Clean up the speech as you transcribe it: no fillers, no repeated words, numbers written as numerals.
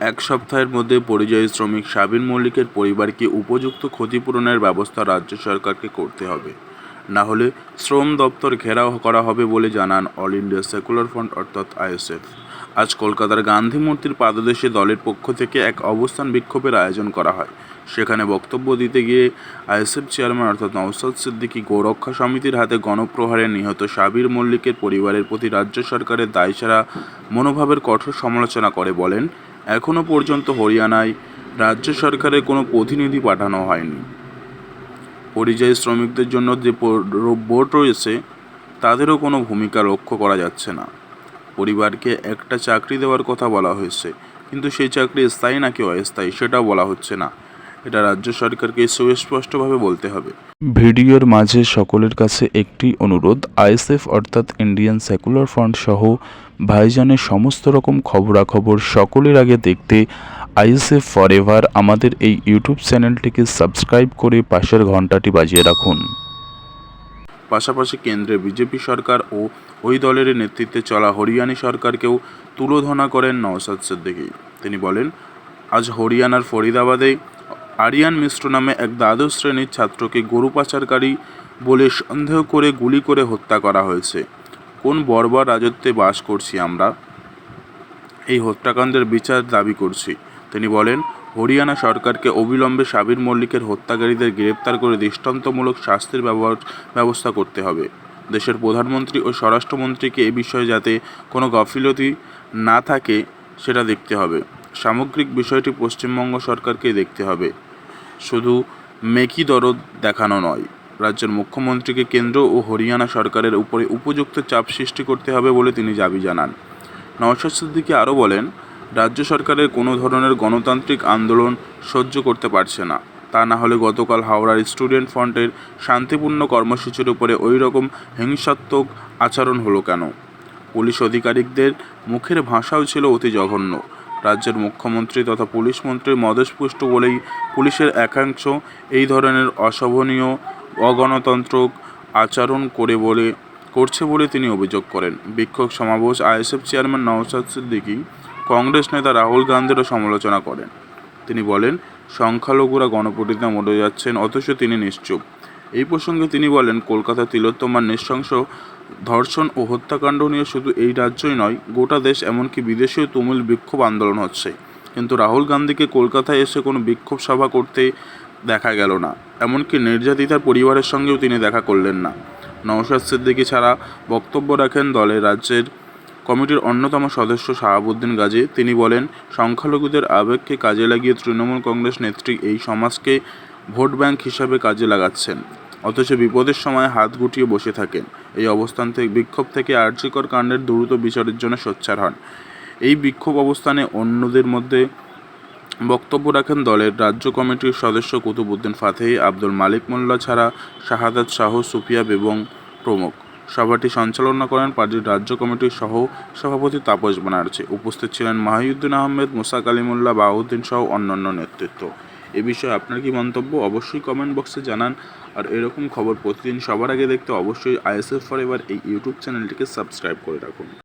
এক সপ্তাহের মধ্যে পরিযায়ী শ্রমিক সাবির মল্লিকের পরিবারকে উপযুক্ত ক্ষতিপূরণের ব্যবস্থা রাজ্য সরকারকে করতে হবে, না হলে শ্রম দপ্তর ঘেরাও করা হবে বলে জানান অল ইন্ডিয়া সেকুলার ফ্রন্ট অর্থাৎ আইএসএফ। আজ কলকাতার গান্ধী মূর্তির পাদদেশে দলের পক্ষ থেকে এক অবস্থান বিক্ষোভের আয়োজন করা হয়। সেখানে বক্তব্য দিতে গিয়ে আইএসএফ চেয়ারম্যান অর্থাৎ নওশাদ সিদ্দিকী গোরক্ষা সমিতির হাতে গণপ্রহারে নিহত সাবির মল্লিকের পরিবারের প্রতি রাজ্য সরকারের দায়সারা মনোভাবের কঠোর সমালোচনা করে বলেন, এখনও পর্যন্ত হরিয়ানায় রাজ্য সরকারের কোনো প্রতিনিধি পাঠানো হয়নি। পরিযায়ী শ্রমিকদের জন্য যে বোর্ড রয়েছে তাদেরও কোনো ভূমিকা লক্ষ্য করা যাচ্ছে না। পরিবারকে একটা চাকরি দেওয়ার কথা বলা হয়েছে, কিন্তু সেই চাকরি স্থায়ী নাকি অস্থায়ী সেটাও বলা হচ্ছে না। এটা রাজ্য সরকারকে সুস্পষ্টভাবে বলতে হবে। ভিডিওর মাঝে সকলের কাছে একটি অনুরোধ, আইএসএফ অর্থাৎ ইন্ডিয়ান সেকুলার ফ্রন্ট সহ ভাইজানের সমস্ত রকম খবরাখবর সকলের আগে দেখতে আইএসএফ ফরএভার আমাদের এই ইউটিউব চ্যানেলটিকে সাবস্ক্রাইব করে পাশের ঘন্টাটি বাজিয়ে রাখুন। পাশাপাশি কেন্দ্রে বিজেপি সরকার ও ওই দলের নেতৃত্বে চলা হরিয়ানা সরকারকেও তুলোধনা করেন নওশাদ সিদ্দিকী। তিনি বলেন, আজ হরিয়ানার ফরিদাবাদে আরিয়ান মিশ্র নামে এক দ্বাদশ শ্রেণীর ছাত্রকে গরু পাচারকারী বলে সন্দেহ করে গুলি করে হত্যা করা হয়েছে। কোন বর্বর রাজত্বে বাস করছি আমরা? এই হত্যাকাণ্ডের বিচার দাবি করছি। তিনি বলেন, হরিয়ানা সরকারকে অবিলম্বে সাবির মল্লিকের হত্যাকারীদের গ্রেপ্তার করে দৃষ্টান্তমূলক শাস্তির ব্যবস্থা করতে হবে। দেশের প্রধানমন্ত্রী ও স্বরাষ্ট্রমন্ত্রীকে এ বিষয়ে যাতে কোনো গাফিলতি না থাকে সেটা দেখতে হবে। সামগ্রিক বিষয়টি পশ্চিমবঙ্গ সরকারকেই দেখতে হবে, শুধু মেকি দরদ দেখানো নয়। রাজ্যের মুখ্যমন্ত্রীকে কেন্দ্র ও হরিয়ানা সরকারের উপরে উপযুক্ত চাপ সৃষ্টি করতে হবে বলে তিনি দাবি জানান। নওশাদ সিদ্দিকী আরও বলেন, রাজ্য সরকারের কোনো ধরনের গণতান্ত্রিক আন্দোলন সহ্য করতে পারছে না। তা না হলে গতকাল হাওড়ার স্টুডেন্ট ফ্রন্টের শান্তিপূর্ণ কর্মসূচির উপরে ওই রকম হিংসাত্মক আচরণ হলো কেন? পুলিশ আধিকারিকদের মুখের ভাষাও ছিল অতি জঘন্য। রাজ্যের মুখ্যমন্ত্রী তথা পুলিশ মন্ত্রী মদেশপুষ্ট বলেই পুলিশের একাংশ এই ধরনের অশোভনীয় অগণতান্ত্রিক আচরণ করছে বলে তিনি অভিযোগ করেন। বিক্ষোভ সমাবেশ আইএসএফ চেয়ারম্যান নওশাদ সিদ্দিকী কংগ্রেস নেতা রাহুল গান্ধীরও সমালোচনা করেন। তিনি বলেন, সংখ্যালঘুরা গণপরিণাম মরে যাচ্ছেন, অথচ তিনি নিশ্চুপ। এই প্রসঙ্গে তিনি বলেন, কলকাতা তিলোত্তমার নৃশংস ধর্ষণ ও হত্যাকাণ্ড নিয়ে শুধু এই রাজ্যই নয়, গোটা দেশ এমনকি বিদেশেও তুমুল বিক্ষোভ আন্দোলন হচ্ছে, কিন্তু রাহুল গান্ধীকে কলকাতায় এসে কোনো বিক্ষোভ সভা করতে দেখা গেল না। এমনকি নির্যাতিতার পরিবারের সঙ্গেও তিনি দেখা করলেন না। নওশাদ সিদ্দিকী ছাড়া বক্তব্য রাখেন দলের রাজ্যের কমিটির অন্যতম সদস্য শাহাবুদ্দিন গাজী। তিনি বলেন, সংখ্যালঘুদের আবেগকে কাজে লাগিয়ে তৃণমূল কংগ্রেস নেত্রী এই সমাজকে ভোট ব্যাংক হিসাবে কাজে লাগাচ্ছেন, অথচ বিপদের সময় হাত গুটিয়ে বসে থাকেন। এই অবস্থান থেকে বিক্ষোভ থেকে আরজিকর কাণ্ডের দ্রুত বিচারের জন্য সোচ্চার হন। এই বিক্ষোভ অবস্থানে অন্যদের মধ্যে বক্তব্য রাখেন দলের রাজ্য কমিটির সদস্য কুতুবউদ্দিন ফাতেহি, আব্দুল মালিক মোল্লা ছাড়া শাহাদাত শাহ, সুফিয়া এবং প্রমুখ। সভাটি সঞ্চালনা করেন পার্টির রাজ্য কমিটির সহ সভাপতি তাপস ব্যানার্জি। উপস্থিত ছিলেন মাহিউদ্দিন আহমেদ, মুসা কালিমুল্লাহ, বাউদ্দিন সহ অন্যান্য নেতৃত্ব। এ বিষয়ে আপনার কি মন্তব্য অবশ্যই কমেন্ট বক্সে জানান। আর এরকম খবর প্রতিদিন সবার আগে দেখতে অবশ্যই আইএসএফ ফরএভার এই ইউটিউব চ্যানেলটিকে সাবস্ক্রাইব করে রাখুন।